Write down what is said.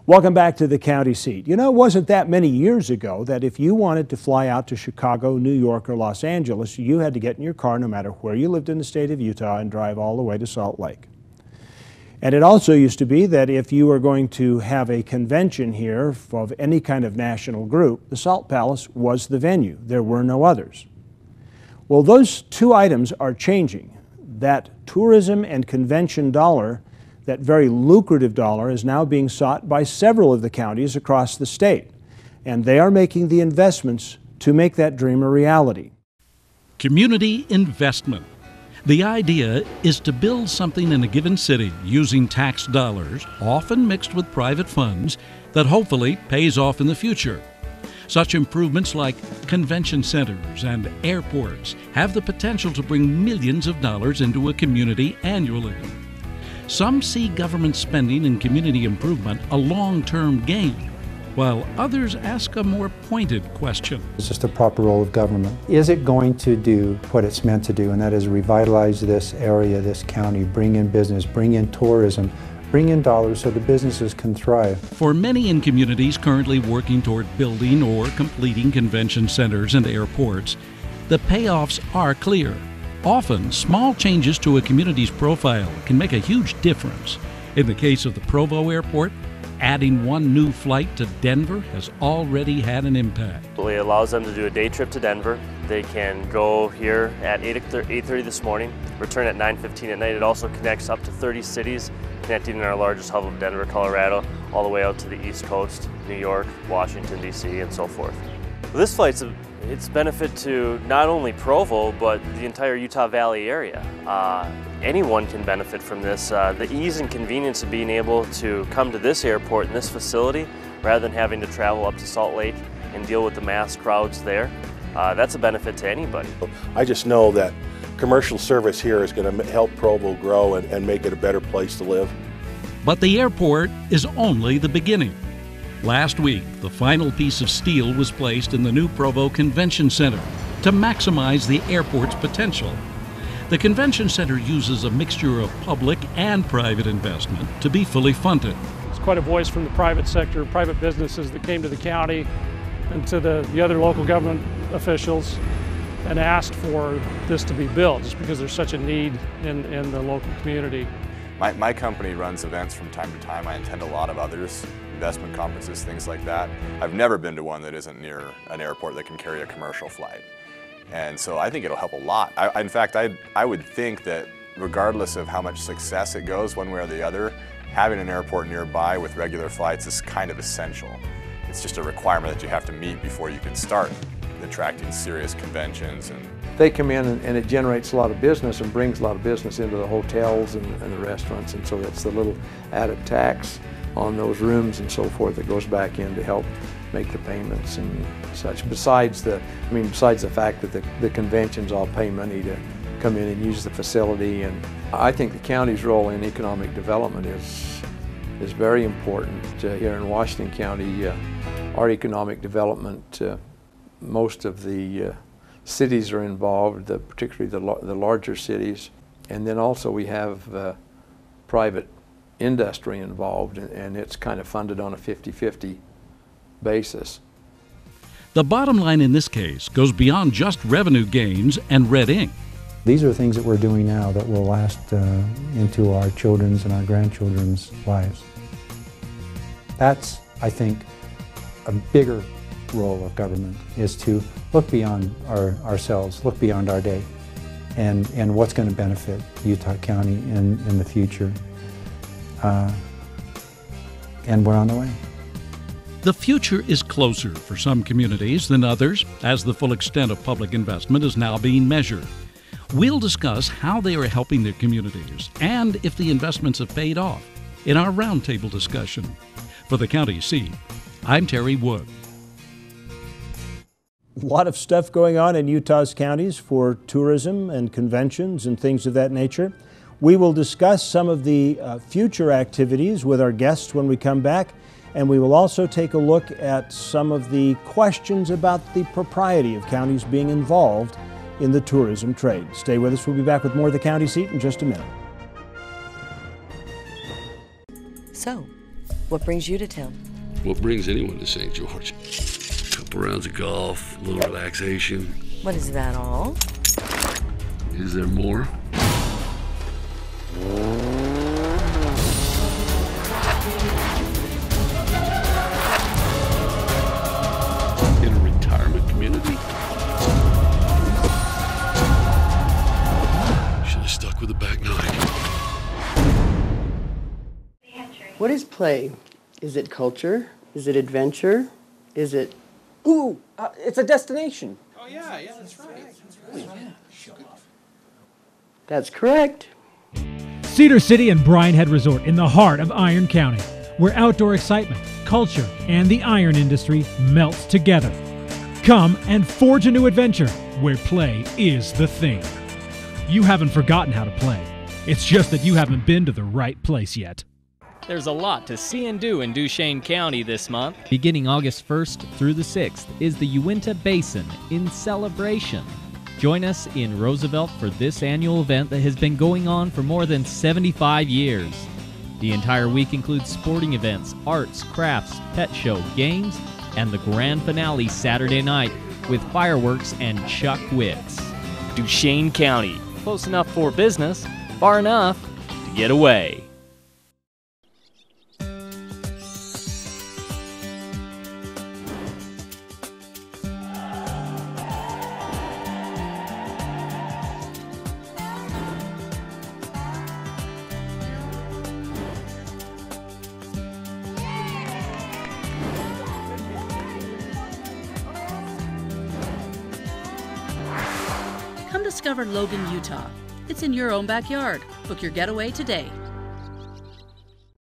Welcome back to the county seat. You know, it wasn't that many years ago that if you wanted to fly out to Chicago, New York, or Los Angeles, you had to get in your car no matter where you lived in the state of Utah and drive all the way to Salt Lake. And it also used to be that if you were going to have a convention here of any kind of national group, the Salt Palace was the venue. There were no others. Well, those two items are changing. That tourism and convention dollar, that very lucrative dollar, is now being sought by several of the counties across the state, and they are making the investments to make that dream a reality. Community investment. The idea is to build something in a given city using tax dollars, often mixed with private funds, that hopefully pays off in the future. Such improvements like convention centers and airports have the potential to bring millions of dollars into a community annually. Some see government spending in community improvement a long-term gain, while others ask a more pointed question. It's just a proper role of government. Is it going to do what it's meant to do, and that is revitalize this area, this county, bring in business, bring in tourism, bring in dollars so the businesses can thrive? For many in communities currently working toward building or completing convention centers and airports, the payoffs are clear. Often, small changes to a community's profile can make a huge difference. In the case of the Provo Airport, adding one new flight to Denver has already had an impact. It allows them to do a day trip to Denver. They can go here at 8:30 this morning, return at 9:15 at night. It also connects up to 30 cities, connecting in our largest hub of Denver, Colorado, all the way out to the East Coast, New York, Washington, D.C., and so forth. This flight's it's benefit to not only Provo, but the entire Utah Valley area. Anyone can benefit from this. The ease and convenience of being able to come to this airport and this facility, rather than having to travel up to Salt Lake and deal with the mass crowds there, that's a benefit to anybody. I just know that commercial service here is going to help Provo grow and make it a better place to live. But the airport is only the beginning. Last week, the final piece of steel was placed in the new Provo Convention Center to maximize the airport's potential. The Convention Center uses a mixture of public and private investment to be fully funded. It's quite a voice from the private sector, private businesses that came to the county and to the other local government officials and asked for this to be built, just because there's such a need in the local community. My company runs events from time to time. I attend a lot of others, investment conferences, things like that. I've never been to one that isn't near an airport that can carry a commercial flight. And so I think it'll help a lot. In fact, I would think that regardless of how much success it goes one way or the other, having an airport nearby with regular flights is kind of essential. It's just a requirement that you have to meet before you can start attracting serious conventions. And they come in and it generates a lot of business and brings a lot of business into the hotels and the restaurants, and so that's the little added tax on those rooms and so forth that goes back in to help make the payments and such. Besides the fact that the conventions all pay money to come in and use the facility, and I think the county's role in economic development is very important. Here in Washington County, our economic development, most of the cities are involved, particularly the larger cities, and then also we have private industry involved, and it's kind of funded on a 50-50 basis. The bottom line in this case goes beyond just revenue gains and red ink. These are things that we're doing now that will last into our children's and our grandchildren's lives. That's, I think, a bigger role of government, is to look beyond ourselves, look beyond our day, and what's going to benefit Utah County in the future. And we're on the way. The future is closer for some communities than others, as the full extent of public investment is now being measured. We'll discuss how they are helping their communities and if the investments have paid off in our roundtable discussion. For the county seat, I'm Terry Wood. A lot of stuff going on in Utah's counties for tourism and conventions and things of that nature. We will discuss some of the future activities with our guests when we come back, and we will also take a look at some of the questions about the propriety of counties being involved in the tourism trade. Stay with us. We'll be back with more of the county seat in just a minute. So, What brings you to town? What brings anyone to St. George? A couple rounds of golf, a little relaxation. What, is that all? Is there more? In a retirement community? Should have stuck with the back nine. What is play? Is it culture? Is it adventure? Is it... Ooh, it's a destination. Oh, yeah, that's right. That's correct. Cedar City and Bryan Head Resort in the heart of Iron County, where outdoor excitement, culture, and the iron industry melts together. Come and forge a new adventure where play is the thing. You haven't forgotten how to play. It's just that you haven't been to the right place yet. There's a lot to see and do in Duchesne County this month. Beginning August 1st through the 6th is the Uinta Basin in celebration. Join us in Roosevelt for this annual event that has been going on for more than 75 years. The entire week includes sporting events, arts, crafts, pet show, games, and the grand finale Saturday night with fireworks and Chuck Wicks. Duchesne County, close enough for business, far enough to get away. Come discover Logan, Utah. It's in your own backyard. Book your getaway today.